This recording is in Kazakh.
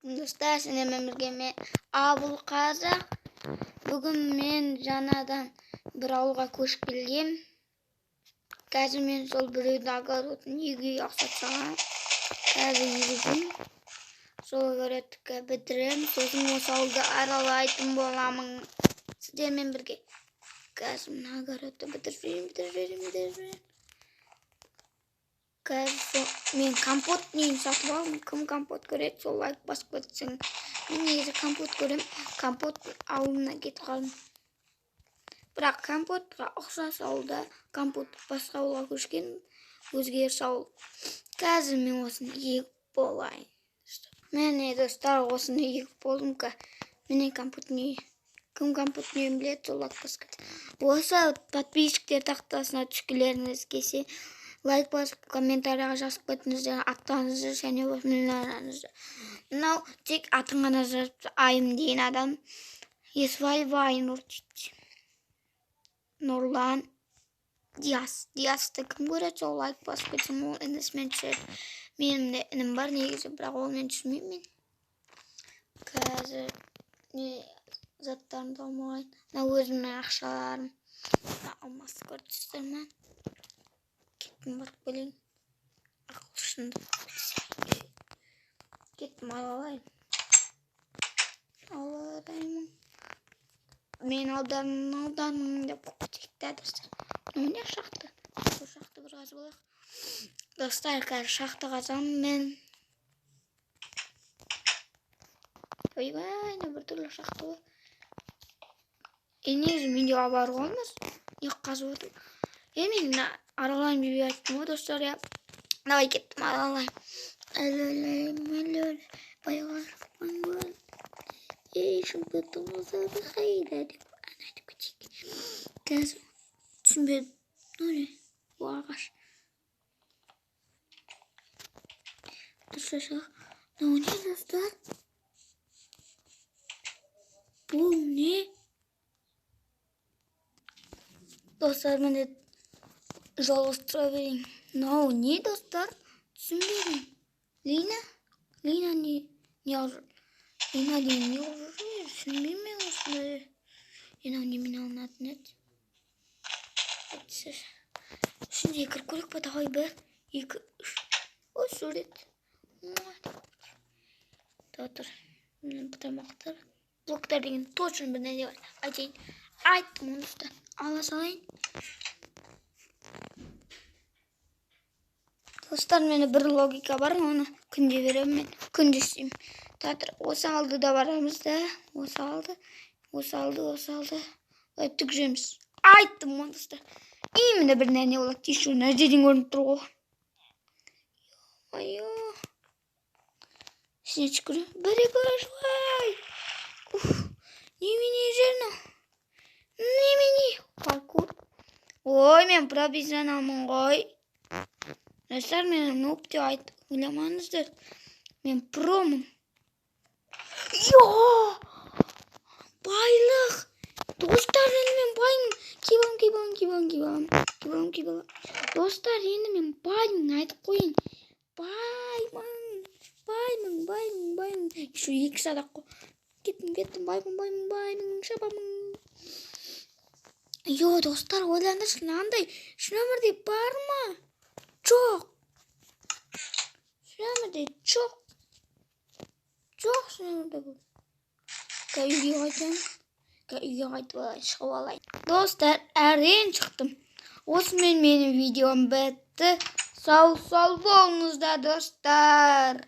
Dostlar, hemen birge Abul Kazak. Bugün men janadan bir avulga koşup kelgem. Қазір мен сол біреуді огородын үйге ақсатсам. Қазір жүргім. Сол огородты бітірем. Сосын осы ауылды аралайтын боламын. Сіздермен бірге. Қазір мен огородты бітірем. Қазір мен компот нейін сатып алдым. Кім компот көреді, сол лайк басып кетсең. Мен негізі компот көрем. Компот ауылына кетіп қалдым. Бірақ компотқа ұқсас ауылда компот басқа ауылға көшкен, өзгеріс ауыл. Қазір мен осыны егіп болайын. Міне достар, осыны егіп болдым ка. Міне компотын үй. Кім компотын үйін біледі, сол лайк басып кетті. Осы подписчиктер тақтасына түшкілеріңіз келсе, лайк басып, комментарияға жазып кетіңіздер, аттарыңызды және нөміріңізді. Мынау тек атын ғана жазып айым деген адам. Есвай Вайнур дейді. Нұрлан Диас. Диасты кім көреді, сол лайк басып кетсем, ол інісімен түседі. Менің де інім бар негізі, бірақ ол мен түсірмеймін мен. Қазір заттарымды алмағайын. Мына өзімнің ақшаларым. Алмасы көрдіңіздер ме? Кеттім барып келейін. Ақылшынды. Кеттім алайын. Алайын. Мен ауданым деп көтекті достар. Міне шақты. Бұл шақты бір қаз болақ. Достар, қазір шақты қазам мен. Ойбай, бір түрлі шақты бол. Негізі менде бар болмас. Неғып қазып отырм. Мен аралайым деп айттым ғой достар. Давай кеттім аралайым. Әлі. Байғар. Шымпытымызды қайда деп айтып кетейік. Қазір түсінбедім. Нөне? Бұл ағаш. Дұршаша. Мынау не достар? Бұл не? Достар, мені жалғастыра берейін. Мынау не достар? Түсінбедім. Лина? Лина не алжыр? Лина дейін не алжыр? Түсінбеймін мен осындай. Енау немен алынатын еді? Үшінде кіріп көрек па? Давай 1, 2, 3. Осы жүреді. Тұр. Бұтырмақтар. Блоктар деген точно бір нәрсе бар. Айтайын. Айттым ондысты. Ала салайын. Достар, мені бір логика бар, оны күнде берем мен. Күнде істеймін. Татыр, осы алды да барамыз да. Осы алды. Өттік жеміз. Айттым ондысты. Именно бір нәрсе болады. Еще нәрседен көрініп тұр ғой. Айо. Сіне түшкірі. Бірі көшвай. Немене жеріні? Немене? Паркур. Ой, мен профессионалмын ғой. Достар, мен нуп деп айтып ойламаңыздар. Мен промын. Йо! Байлық! Достар, енді мен баймын. Кебалым. Достар, енді мен баймын, айтып қойын. Баймын. Еще 2 садақ қой. Кеттім, баймын, шабамын. Йо, достар, ойландыршы, мынандай өмірде бар ма? Жоқ. Өмірде жоқ. Өмірде бұл. Үйге қайтып шығып алайын. Достар, әрен шықтым. Осымен менің видеом бітті. Сау болыңыздар достар.